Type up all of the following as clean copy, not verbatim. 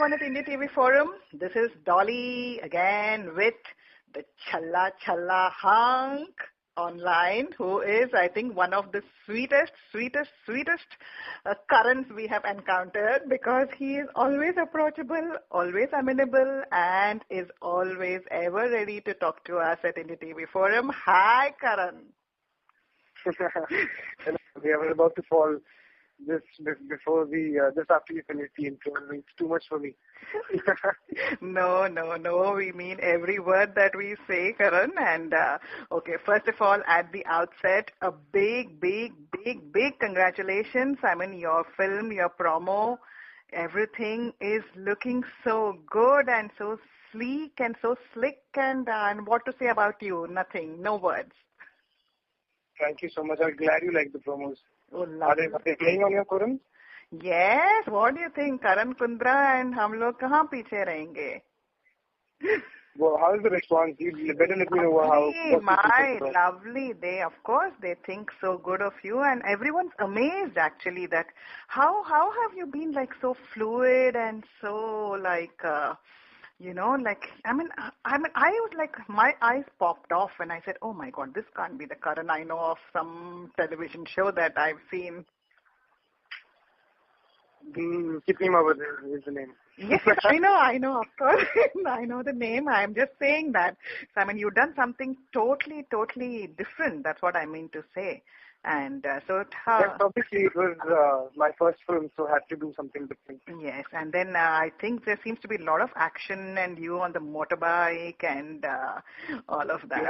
everyone at India TV Forum. This is Dolly again with the Challa Challa Hunk online, who is, I think, one of the sweetest Karans we have encountered, because he is always approachable, always amenable, and is always ever ready to talk to us at India TV Forum. Hi, Karan. We are about to fall before just after you finish the intro. It's too much for me. No. We mean every word that we say, Karan. And okay, first of all, at the outset, a big congratulations. I mean, your film, your promo, everything is looking so good and so sleek and so slick. And what to say about you? Nothing. No words. Thank you so much. I'm glad you like the promos. Oh, are they playing on your forum? Yes. What do you think? Karan Kundra and हम लोग कहाँ पीछे रहेंगे? Well, how is the response? You better let me know Lovely. They think so good of you, and everyone's amazed actually that how have you been like so fluid and so like. I was like, my eyes popped off when I said, oh my God, this can't be the Karan I know of some television show that I've seen. Kitnima is the name. Yes, I know, of course. I know the name. I'm just saying that. So, I mean, you've done something totally different. That's what I mean to say. And yes, obviously it was my first film, so I had to do something different. Yes, and then I think there seems to be a lot of action, and you on the motorbike and all of that.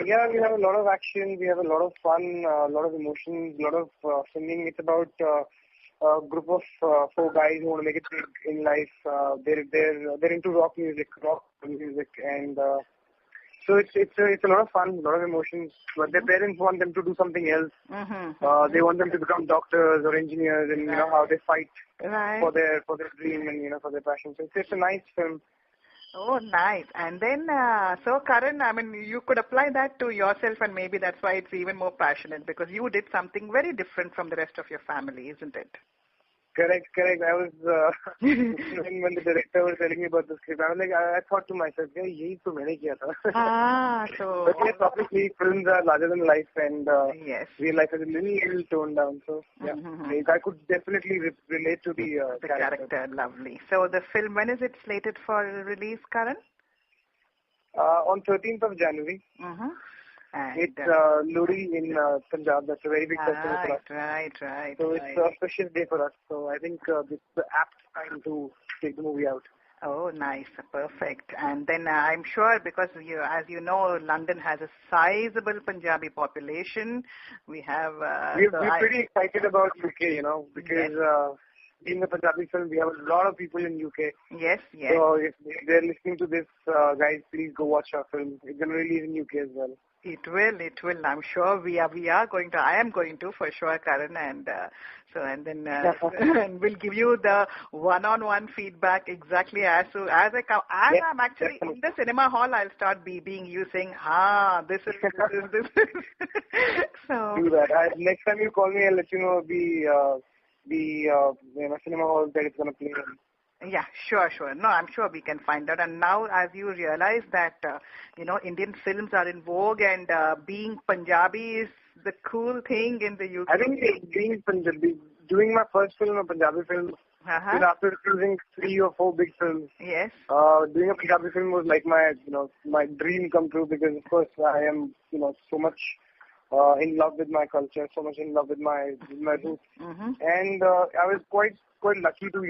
We have a lot of action. We have a lot of fun, a lot of emotions, a lot of singing. It's about a group of four guys who want to make it big in life. They're into rock music, and so it's a lot of fun, a lot of emotions. But their parents want them to do something else. They want them to become doctors or engineers, and you know how they fight for their dream and for their passion. So it's a nice film. Oh, nice. And then, so Karan, I mean, you could apply that to yourself, and maybe that's why it's even more passionate, because you did something very different from the rest of your family, isn't it? Correct. I was, when the director was telling me about the script, I was like, I thought to myself, yeah, yahi to maine kiya tha. So. But yes, obviously, films are larger than life, and yes, real life is a little toned down. So, yeah, I could definitely relate to the character. Lovely. So, the film, when is it slated for release, Karan? On 13th of January. It's Lodi in Punjab. That's a very big festival for us. Right. So it's a special day for us. So I think it's the apt time to take the movie out. Oh, nice. Perfect. And then I'm sure, because as you know, London has a sizable Punjabi population. We have... We're pretty excited about UK, because in the Punjabi film, we have a lot of people in UK. Yes. So if they're listening to this, guys, please go watch our film. It's going to release in UK as well. It will. I'm sure we are going to. I am going to for sure, Karan, and and we'll give you the one-on-one feedback exactly as I come. As I'm actually in the cinema hall, I'll start being you saying, this is. So do that. Next time you call me, I'll let you know the cinema hall that it's going to play in. Yeah, sure. No, I'm sure we can find out. And now, as you realize that, Indian films are in vogue, and being Punjabi is the cool thing in the UK. I think being Punjabi, doing my first film, a Punjabi film, after refusing 3 or 4 big films. Yes. Doing a Punjabi film was like my dream come true, because of course I am, so much in love with my culture, so much in love with my roots. And I was quite lucky to,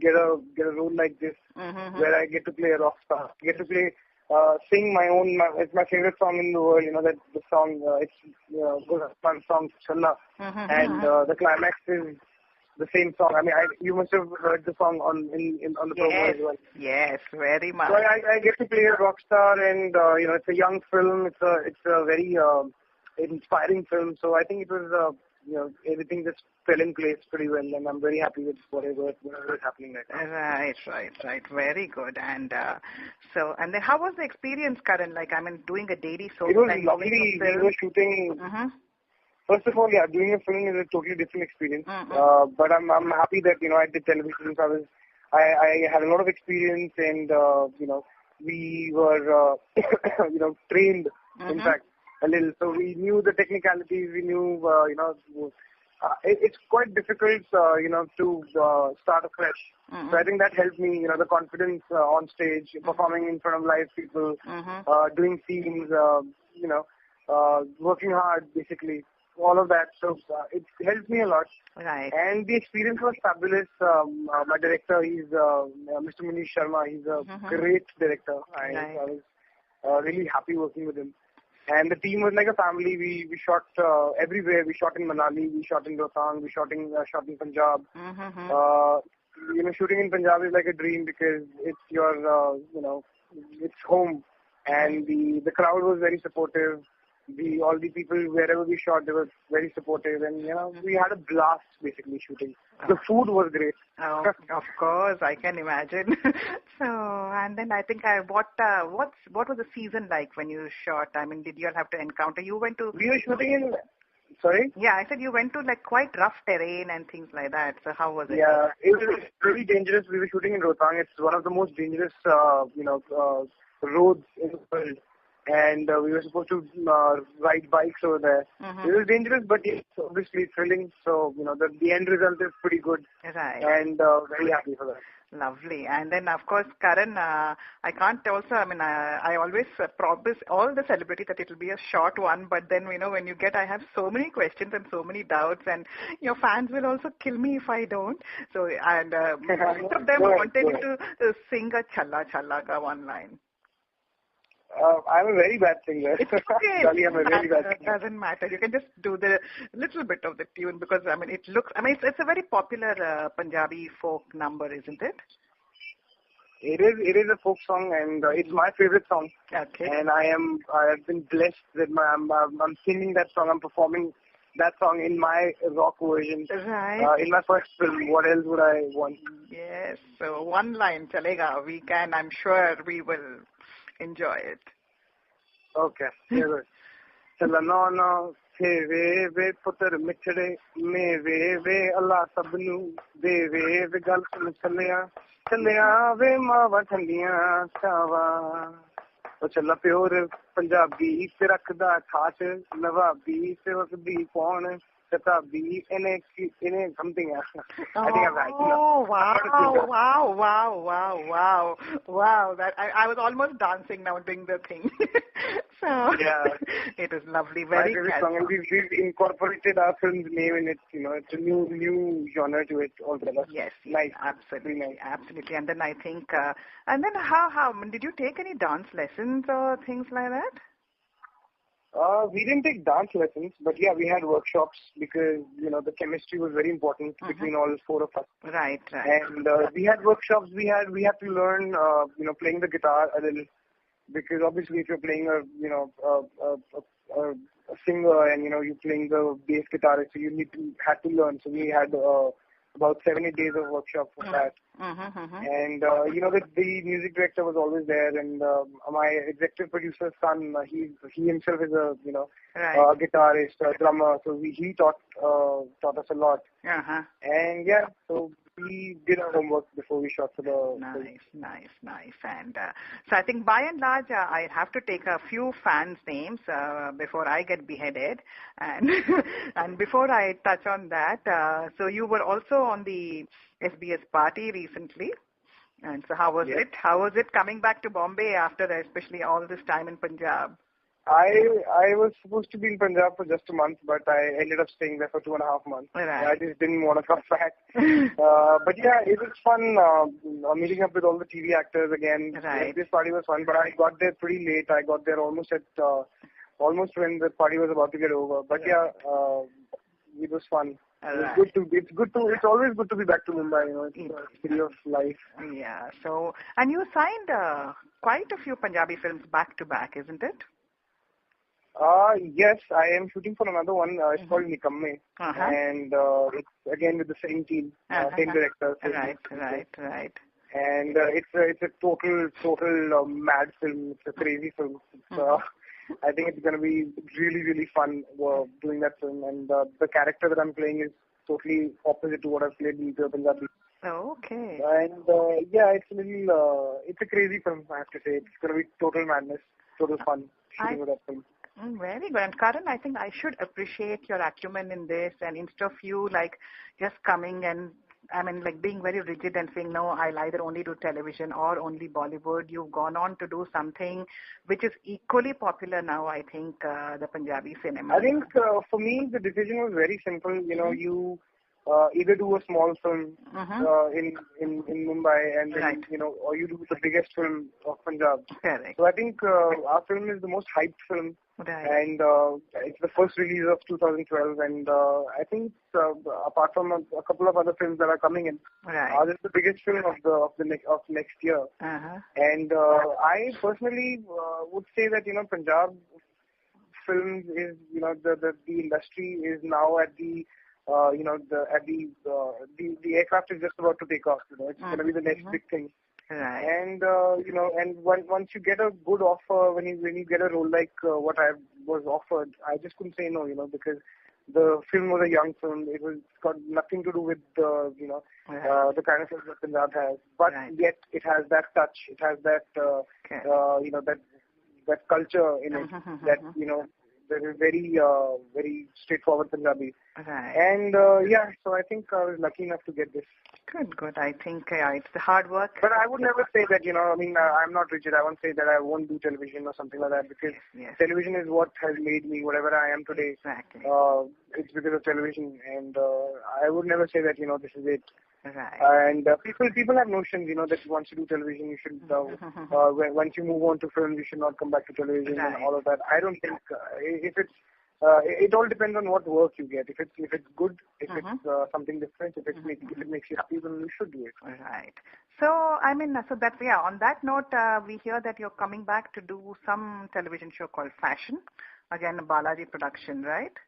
get a role like this, where I get to play a rock star, get to play, sing it's my favorite song in the world, that the song, it's, fun song, Challa, and the climax is the same song. I mean, you must have heard the song on the program as well. Yes, very much. So I get to play a rock star, and, it's a young film, it's a very inspiring film, so I think it was, everything just fell in place pretty well, and I'm very happy with whatever is happening right now. Right. Very good. And and then how was the experience, Karan? Like, I mean, doing a daily soap. It was lovely. We were shooting. First of all, doing a film is a totally different experience. But I'm happy that I did television. So I had a lot of experience, and we were trained, in fact, a little. So we knew the technicalities. We knew it's quite difficult to start afresh. So I think that helped me, the confidence on stage, performing in front of live people, doing scenes, working hard, basically, all of that. So it helped me a lot. Right. And the experience was fabulous. My director, he's Mr. Manish Sharma. He's a great director. I was really happy working with him. And the team was like a family. We shot everywhere. We shot in Manali. We shot in Rohtang. We shot in Punjab. Shooting in Punjab is like a dream because it's your, it's home. And the crowd was very supportive. All the people, wherever we shot, they were very supportive. And, we had a blast, basically, shooting. The food was great. Oh, of course, I can imagine. So, and then I think what was the season like when you shot? I mean, did you all have to encounter? We were shooting in, sorry? Yeah, I said you went to like quite rough terrain and things like that. So how was it? Yeah, it was really dangerous. We were shooting in Rohtang. It's one of the most dangerous, roads in the world. And we were supposed to ride bikes over there. It was dangerous, but it's obviously thrilling. So, the end result is pretty good. Right. And very happy for that. Lovely. And then, of course, Karan, I can't also, I always promise all the celebrity that it will be a short one, but then, when you get, I have so many questions and so many doubts, and your fans will also kill me if I don't. So, and most of them wanted you to sing a Challa Challa ka one line. I'm a very bad singer. It's okay. Dolly, I'm a really bad singer. It doesn't matter. You can just do the little bit of the tune because, it's a very popular Punjabi folk number, isn't it? It is a folk song, and it's my favorite song. Okay. And I have been blessed that I'm singing that song. I'm performing that song in my rock version. Right. In my first film. What else would I want? Yes. So one line, chalega. We can. I'm sure we will enjoy it. Okay. Here Chalana Theve ve putar michde meve ve Allah sabnu deve ve gal sun chalya ve mawa thandiyan chawa o chala pure Punjabi te rakhda khas Nawabi te wakdi paun Katabi in something else. I think I'm right. Oh, wow. That I was almost dancing now doing the thing. So yeah, it is lovely. Very good song, and we've incorporated our film's name in it. It's a new genre to it altogether. Yes, nice, absolutely, nice. Absolutely. And then I think, and then how did you take any dance lessons or things like that? We didn't take dance lessons, but yeah, we had workshops because, the chemistry was very important between all four of us. Right. And we had workshops. We had to learn, playing the guitar a little, because obviously if you're playing a singer and, you're playing the bass guitar, so you had to learn. So we had about 7-8 days of workshop for that. And, the music director was always there, and my executive producer's son, he himself is a, a guitarist, a drummer, so he taught us a lot. And yeah, so we did our homework before we shot for the Nice. And so I think by and large, I have to take a few fans' names before I get beheaded. And and before I touch on that, so you were also on the SBS party recently. And so how was it? How was it coming back to Bombay after especially all this time in Punjab? I was supposed to be in Punjab for just a month, but I ended up staying there for 2.5 months. Right. I just didn't want to come back. But yeah, it was fun meeting up with all the TV actors again. Right. This party was fun, but I got there pretty late. I got there almost when the party was about to get over. But yeah, it was fun. It's always good to be back to Mumbai, it's a city of life. Yeah, so, and you signed quite a few Punjabi films back to back, isn't it? Yes, I am shooting for another one. It's called Nikamme, and it's again with the same team, same director. Right. And it's a total mad film. It's a crazy film. I think it's going to be really, really fun doing that film. And the character that I'm playing is totally opposite to what I've played in pure Punjabi. Oh, okay. And it's a crazy film, I have to say. It's going to be total madness, total fun shooting with that film. Very good. And Karan, I think I should appreciate your acumen in this, and instead of you like just coming and like being very rigid and saying, no, I'll either only do television or only Bollywood, you've gone on to do something which is equally popular now, I think, the Punjabi cinema. I think for me, the decision was very simple. You either do a small film in Mumbai and then, or you do the biggest film of Punjab. Correct. So I think our film is the most hyped film. Right. And it's the first release of 2012, and I think apart from a couple of other films that are coming in, this is the biggest film of next year. And I personally would say that Punjab films is the industry is now at the the aircraft is just about to take off. It's going to be the next big thing. Right. And and once you get a good offer, when you get a role like what I was offered, I just couldn't say no, because the film was a young film. It's got nothing to do with the kind of film that Punjab has, but yet it has that touch. It has that that culture in it that that is very straightforward Punjabi. Right. And so I think I was lucky enough to get this. Good. I think it's the hard work. But I would never say that, I'm not rigid. I won't say that I won't do television or something like that, because television is what has made me whatever I am today. Exactly. It's because of television, and I would never say that, this is it. Right. And people have notions, that once you do television, you should, once you move on to film, you should not come back to television and all of that. I don't think, if it's, it all depends on what work you get. If it's good, if it's something different, if it makes you happy, then you should do it. Right. So so that's on that note, we hear that you're coming back to do some television show called Fashion, again a Balaji production, right?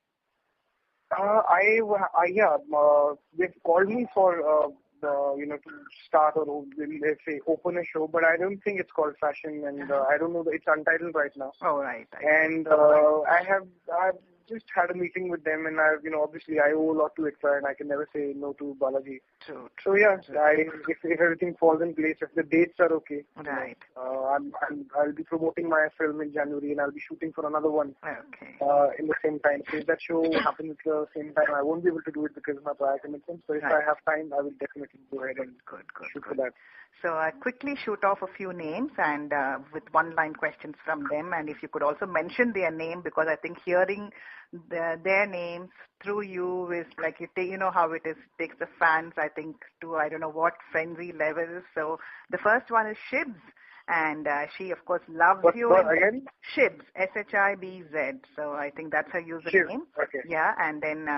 They've called me for to start or let's say open a show, but I don't think it's called Fashion, and I don't know, it's untitled right now. Oh, right. And I've just had a meeting with them, and obviously I owe a lot to ITVF, and I can never say no to Balaji. True. So if everything falls in place, if the dates are okay, right. I'll be promoting my film in January, and I'll be shooting for another one. Okay. In the same time. So if that show happens at the same time, I won't be able to do it because of my prior commitments. So if I have time, I will definitely go ahead and shoot for that. So I quickly shoot off a few names and with one-line questions from them. And if you could also mention their name, because I think hearing their names through you is like, you know how it is, takes the fans, I think, to I don't know what frenzy levels. So the first one is Shibs. And she, of course, loves you. What again? Shibs, Shibz. So I think that's her username. Okay. Yeah, and then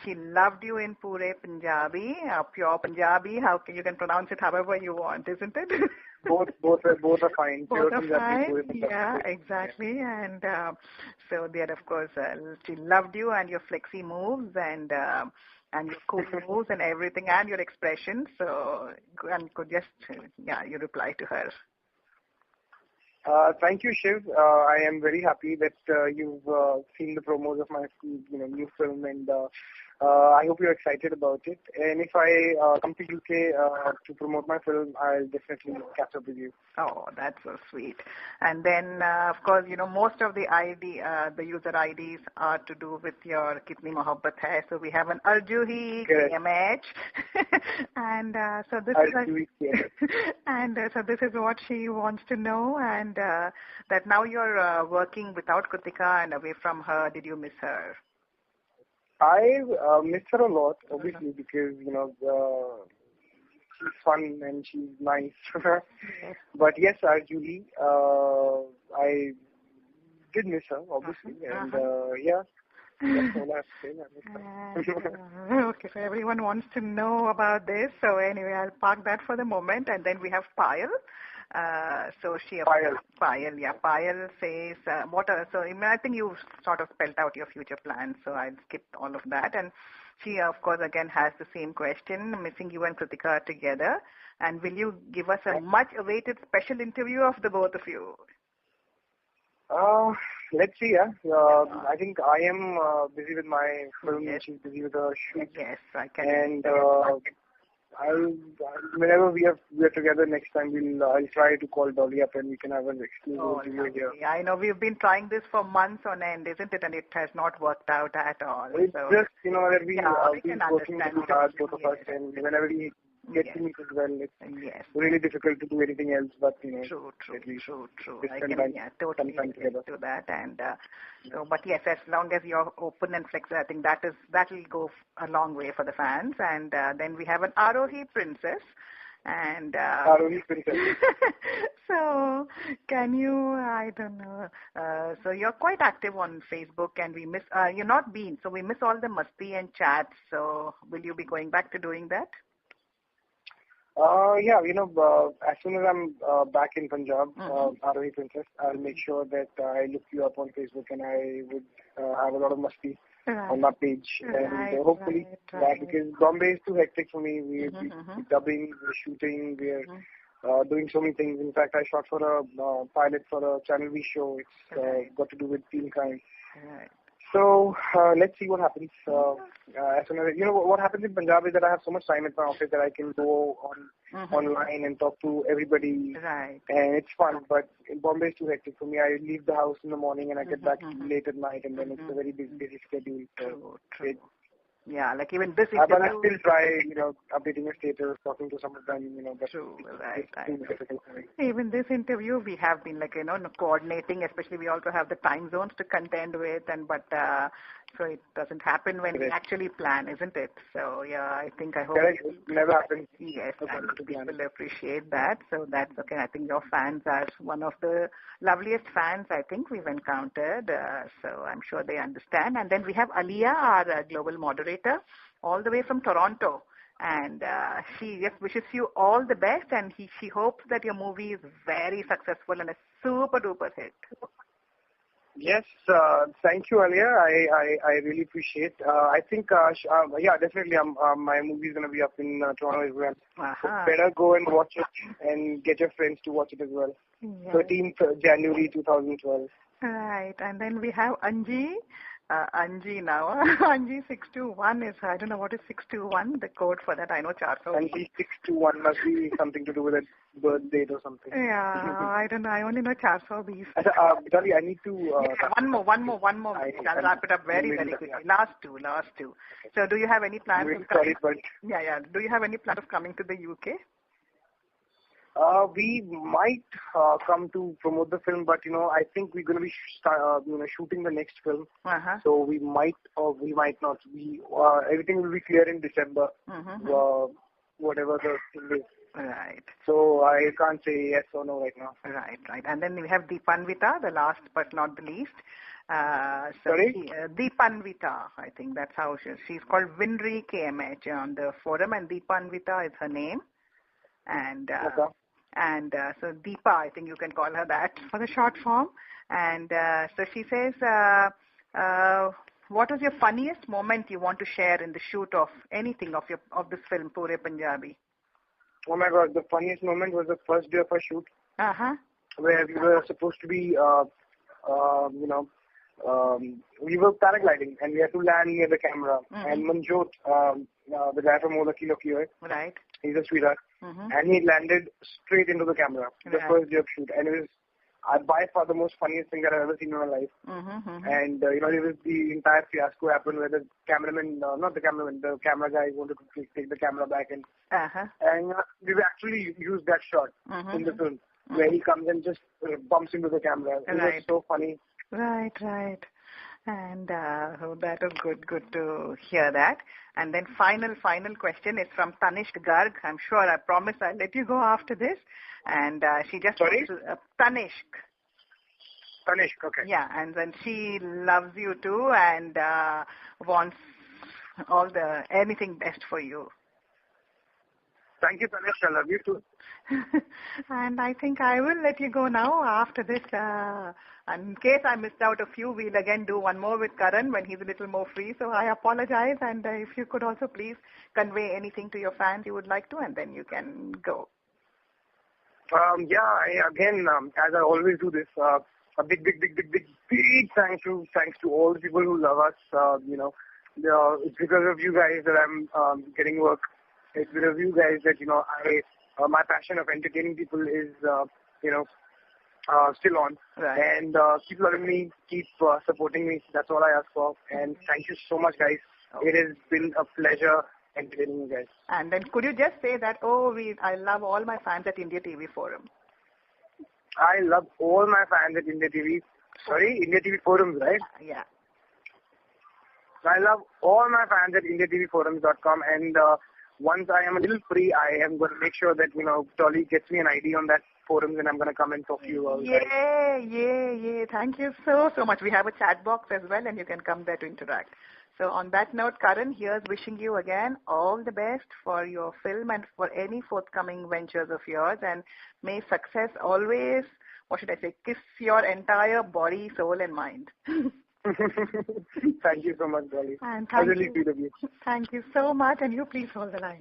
she loved you in Pure Punjabi, pure Punjabi. You can pronounce it however you want, isn't it? Both are fine. Both are fine. Yeah, exactly. And so there, of course, she loved you and your flexi moves and your cool moves and everything and your expressions. So and could just you reply to her. Thank you, Shiv. I am very happy that you've seen the promos of my new film, and I hope you're excited about it. And if I come to UK to promote my film, I'll definitely catch up with you. Oh, that's so sweet. And then, of course, most of the the user IDs are to do with your Kitni Mohabbat Hai. So we have an Arjuhi KMH, and so this so this is what she wants to know, and that now you're working without Kritika and away from her. Did you miss her? I miss her a lot, obviously, because she's fun and she's nice. But yes, Julie, I did miss her, obviously, and that's all I have to say. Okay, so everyone wants to know about this. So anyway, I'll park that for the moment, and then we have Payal. So she Payal says so I think you sort of spelled out your future plans, so I'll skip all of that. And she, of course, again has the same question, missing you and Kritika together. And will you give us a much awaited special interview of the both of you? Uh, let's see. I think I am busy with my film. Yes. She's busy with her shoot. Yes, I can. And whenever we are together next time, I'll try to call Dolly up and we can have an exclusive interview here. Lovely. I know we've been trying this for months on end, isn't it? And it has not worked out at all. It's so. just, that we can working understand. too hard, both of us, and whenever we get to meet as well, it's really difficult to do anything else but, True. I spend can time, totally time together. do that. And but yes, as long as you're open and flexible, I think that'll go a long way for the fans. And then we have an Arohi princess. And Arohi princess. so can you, I don't know, so you're quite active on Facebook, and we miss, you're not been, so we miss all the masti and chats. So will you be going back to doing that? Yeah, as soon as I'm back in Punjab, Arohi Princess, I'll make sure that I look you up on Facebook, and I would have a lot of masti on my page, and hopefully because Bombay is too hectic for me. We're dubbing, we're shooting, we're doing so many things. In fact, I shot for a pilot for a Channel V show. It's got to do with teen crime. So let's see what happens. As soon as what happens in Punjab is that I have so much time at my office that I can go online and talk to everybody, and it's fun. But in Bombay, it's too hectic for me. I leave the house in the morning and I get back late at night, and then it's a very busy schedule. So True. Yeah, like even this interview. But I still try, updating your status, talking to some of them, but True, it's too difficult for me. Even this interview, we have been coordinating, especially we also have the time zones to contend with, so it doesn't happen when we actually plan, isn't it? So yeah, I hope it never happens. Yes, and people appreciate that. So that's okay. I think your fans are one of the loveliest fans I think we've encountered. So I'm sure they understand. And then we have Aliyah, our global moderator, all the way from Toronto. And she just wishes you all the best, and she hopes that your movie is very successful and a super duper hit. Yes, thank you, Aliyah. I really appreciate. I think, definitely. My movie is going to be up in Toronto as well. So better go and watch it and get your friends to watch it as well. 13th January 2012. Right, and then we have Anji. Anji now. Anji 621 is, I don't know what is 621, the code for that. I know 400. Anji 621 must be something to do with a birth date or something. Yeah, I don't know. I only know 420. Dolly, I need to... one more. I'll wrap it up very quickly. Last two. So do you have any plans of coming? Do you have any plans of coming to the UK? We might come to promote the film, but I think we're going to be shooting the next film. So we might or we might not. Everything will be clear in December. Whatever the thing is. Right. So I can't say yes or no right now. Right. And then we have Deepanvita, the last but not the least. Sorry? Deepanvita, I think that's how she's called Winry KMH on the forum, and Deepanvita is her name. And so Deepa, I think you can call her that for the short form. And so she says, what was your funniest moment you want to share in the shoot of anything of this film, Pure Punjabi? Oh my God, the funniest moment was the first day of our shoot, where we were supposed to be, we were paragliding and we had to land near the camera. And Manjot, the guy from Ola Kilo Kiyo, he's a sweetheart, and he landed straight into the camera, the first day of shoot. And it was by far the most funniest thing that I've ever seen in my life. And, it was the entire fiasco happened where the cameraman, the camera guy wanted to take the camera back. And we've actually used that shot in the film, where he comes and just bumps into the camera. It was so funny. Right. And that is good to hear that. And then final question is from Tanishk Garg. I'm sure, I promise I'll let you go after this. And she just... Sorry? Tanishk, okay. Yeah, and then she loves you too and wants anything best for you. Thank you, Tanishk. I love you too. And I think I will let you go now after this. In case I missed out a few, we'll again do one more with Karan when he's a little more free. So I apologize. And if you could also please convey anything to your fans you would like to, and then you can go. As I always do this, a big thanks to all the people who love us. It's because of you guys that I'm getting work. It's because of you guys that my passion of entertaining people is still on. Right. And keep loving me, keep supporting me. That's all I ask for. And thank you so much, guys. It has been a pleasure entertaining you guys. And then could you just say that, I love all my fans at India TV Forum. I love all my fans at India TV. Sorry, India TV Forums, right? Yeah. I love all my fans at IndiaTVForums.com, and once I am a little free, I am going to make sure that, Dolly gets me an ID on that forums, and I'm going to come and talk to you all. Yeah. Thank you so much. We have a chat box as well, and you can come there to interact. So on that note, Karan, here's wishing you again all the best for your film and for any forthcoming ventures of yours, and may success always, kiss your entire body, soul, and mind. Thank you so much, Dolly. And I really feel of you. Thank you so much, and you please hold the line.